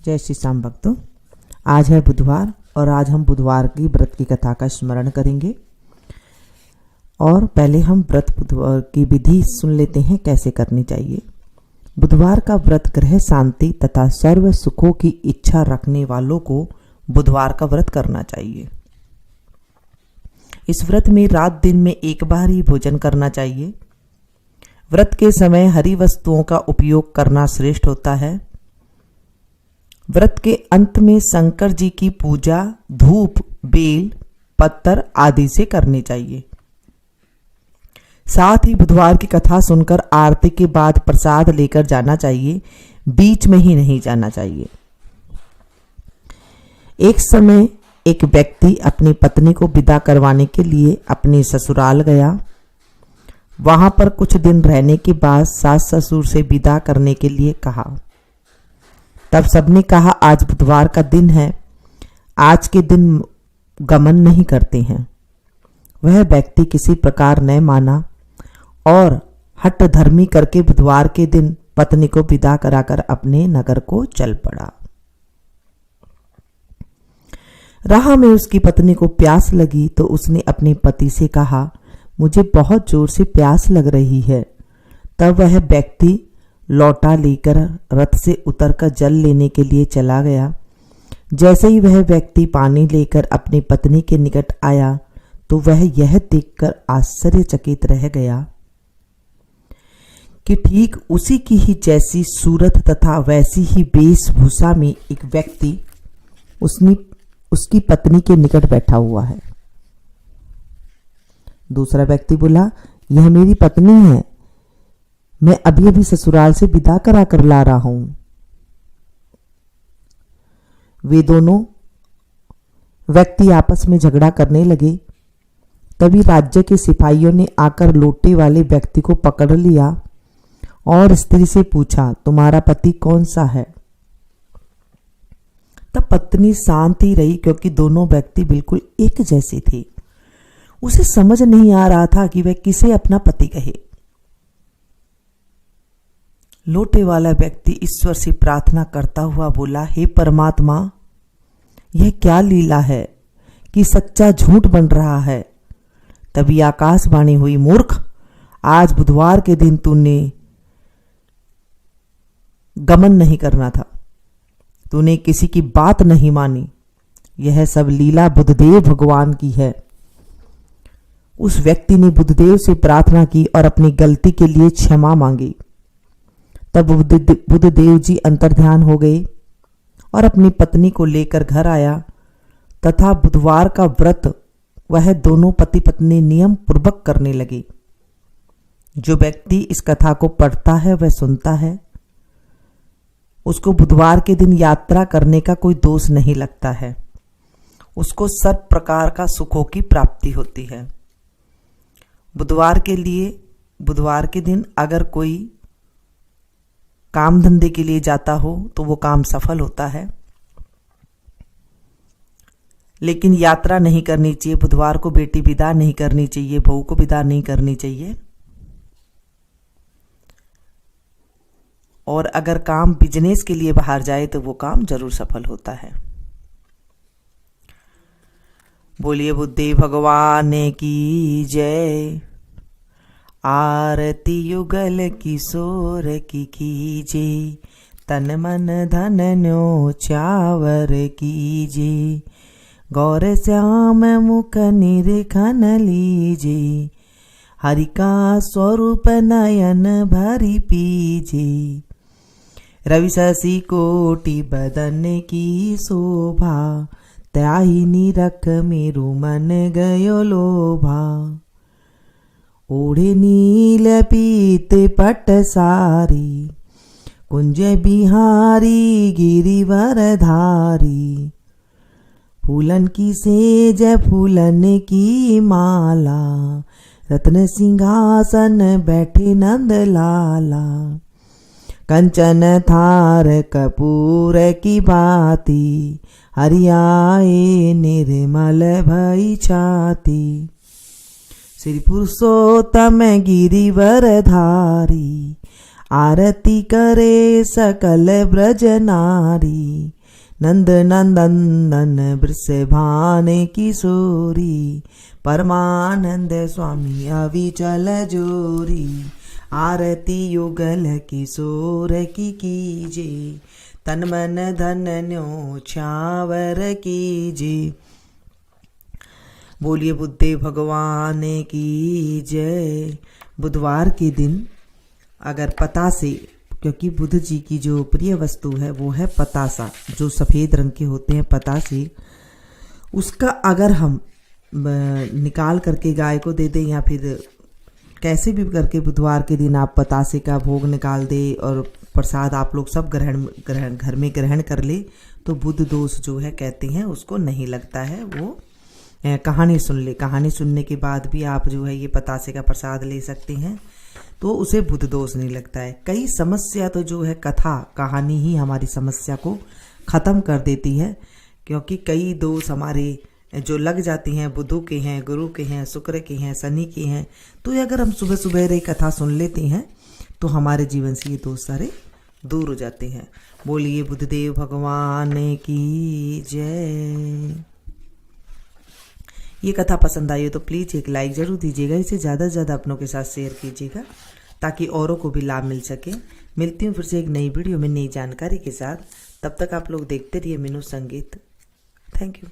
जय श्री श्याम भक्तों, आज है बुधवार और आज हम बुधवार की व्रत की कथा का स्मरण करेंगे। और पहले हम व्रत बुधवार की विधि सुन लेते हैं कैसे करनी चाहिए। बुधवार का व्रत ग्रह शांति तथा सर्व सुखों की इच्छा रखने वालों को बुधवार का व्रत करना चाहिए। इस व्रत में रात दिन में एक बार ही भोजन करना चाहिए। व्रत के समय हरी वस्तुओं का उपयोग करना श्रेष्ठ होता है। व्रत के अंत में शंकर जी की पूजा धूप, बेल, पत्तर आदि से करनी चाहिए। साथ ही बुधवार की कथा सुनकर आरती के बाद प्रसाद लेकर जाना चाहिए, बीच में ही नहीं जाना चाहिए। एक समय एक व्यक्ति अपनी पत्नी को विदा करवाने के लिए अपने ससुराल गया। वहां पर कुछ दिन रहने के बाद सास ससुर से विदा करने के लिए कहा। तब सबने कहा, आज बुधवार का दिन है, आज के दिन गमन नहीं करते हैं। वह व्यक्ति किसी प्रकार न माना और हठ धर्मी करके बुधवार के दिन पत्नी को विदा कराकर अपने नगर को चल पड़ा। राह में उसकी पत्नी को प्यास लगी तो उसने अपने पति से कहा, मुझे बहुत जोर से प्यास लग रही है। तब वह व्यक्ति लौटा लेकर रथ से उतरकर जल लेने के लिए चला गया। जैसे ही वह व्यक्ति पानी लेकर अपनी पत्नी के निकट आया तो वह यह देखकर आश्चर्यचकित रह गया कि ठीक उसी की ही जैसी सूरत तथा वैसी ही वेशभूषा में एक व्यक्ति उसकी पत्नी के निकट बैठा हुआ है। दूसरा व्यक्ति बोला, यह मेरी पत्नी है, मैं अभी अभी ससुराल से विदा करा कर ला रहा हूं। वे दोनों व्यक्ति आपस में झगड़ा करने लगे। तभी राज्य के सिपाहियों ने आकर लोटे वाले व्यक्ति को पकड़ लिया और स्त्री से पूछा, तुम्हारा पति कौन सा है? तब पत्नी शांत ही रही क्योंकि दोनों व्यक्ति बिल्कुल एक जैसे थे। उसे समझ नहीं आ रहा था कि वह किसे अपना पति कहे। लोटे वाला व्यक्ति ईश्वर से प्रार्थना करता हुआ बोला, हे परमात्मा, यह क्या लीला है कि सच्चा झूठ बन रहा है। तभी आकाशवाणी हुई, मूर्ख, आज बुधवार के दिन तूने गमन नहीं करना था, तूने किसी की बात नहीं मानी। यह सब लीला बुद्धदेव भगवान की है। उस व्यक्ति ने बुद्धदेव से प्रार्थना की और अपनी गलती के लिए क्षमा मांगी। तब बुद्धदेव जी अंतर्ध्यान हो गए और अपनी पत्नी को लेकर घर आया तथा बुधवार का व्रत वह दोनों पति पत्नी नियम पूर्वक करने लगे। जो व्यक्ति इस कथा को पढ़ता है वह सुनता है, उसको बुधवार के दिन यात्रा करने का कोई दोष नहीं लगता है। उसको सब प्रकार का सुखों की प्राप्ति होती है। बुधवार के दिन अगर कोई काम धंधे के लिए जाता हो तो वो काम सफल होता है, लेकिन यात्रा नहीं करनी चाहिए। बुधवार को बेटी विदा नहीं करनी चाहिए, बहू को विदा नहीं करनी चाहिए। और अगर काम बिजनेस के लिए बाहर जाए तो वो काम जरूर सफल होता है। बोलिए बुद्धदेव भगवान की जय। आरती युगल किशोर की कीजे, तन मन धन न्योछावर कीजे। गौर श्याम मुख निरखन लीजे, हरि का स्वरूप नयन भरी पीजे। रवि शशि कोटि बदन की शोभा, त्याही निरख मेरु मन गयो लोभा। ओढ़े नील पीत पट सारी, कुंज बिहारी गिरिवर धारी। फूलन की सेज फूलन की माला, रत्न सिंहासन बैठे नंद लाला। कंचन थार कपूर की बाती, हरियाए निर्मल भई छाती। श्री पुरुषोत्तम गिरिवर धारी, आरती करे सकल ब्रज नारी। नंद नंदन वृषभान किशोरी, परमानंद स्वामी अविचल जोरी, आरती युगल किशोर की कीजे, तन मन धन न्यो छावर कीजे। बोलिए बुद्धदेव भगवान की जय। बुधवार के दिन अगर पतासे, क्योंकि बुध जी की जो प्रिय वस्तु है वो है पतासा, जो सफ़ेद रंग के होते हैं पतासे, उसका अगर हम निकाल करके गाय को दे दें या फिर कैसे भी करके बुधवार के दिन आप पतासे का भोग निकाल दे और प्रसाद आप लोग सब ग्रहण घर में ग्रहण कर ले, तो बुध दोष जो है कहते हैं उसको नहीं लगता है। वो कहानी सुन ले, कहानी सुनने के बाद भी आप जो है ये पतासे का प्रसाद ले सकते हैं, तो उसे बुध दोष नहीं लगता है। कई समस्या तो जो है कथा कहानी ही हमारी समस्या को ख़त्म कर देती है, क्योंकि कई दोष हमारे जो लग जाती हैं बुधों के हैं, गुरु के हैं, शुक्र के हैं, शनि के हैं, तो ये अगर हम सुबह सुबह रे कथा सुन लेते हैं तो हमारे जीवन से ये दोष सारे दूर हो जाते हैं। बोलिए बुद्धदेव भगवान की जय। ये कथा पसंद आई हो तो प्लीज़ एक लाइक ज़रूर दीजिएगा, इसे ज़्यादा से ज़्यादा अपनों के साथ शेयर कीजिएगा ताकि औरों को भी लाभ मिल सके। मिलती हूँ फिर से एक नई वीडियो में नई जानकारी के साथ, तब तक आप लोग देखते रहिए मीनू संगीत। Thank you.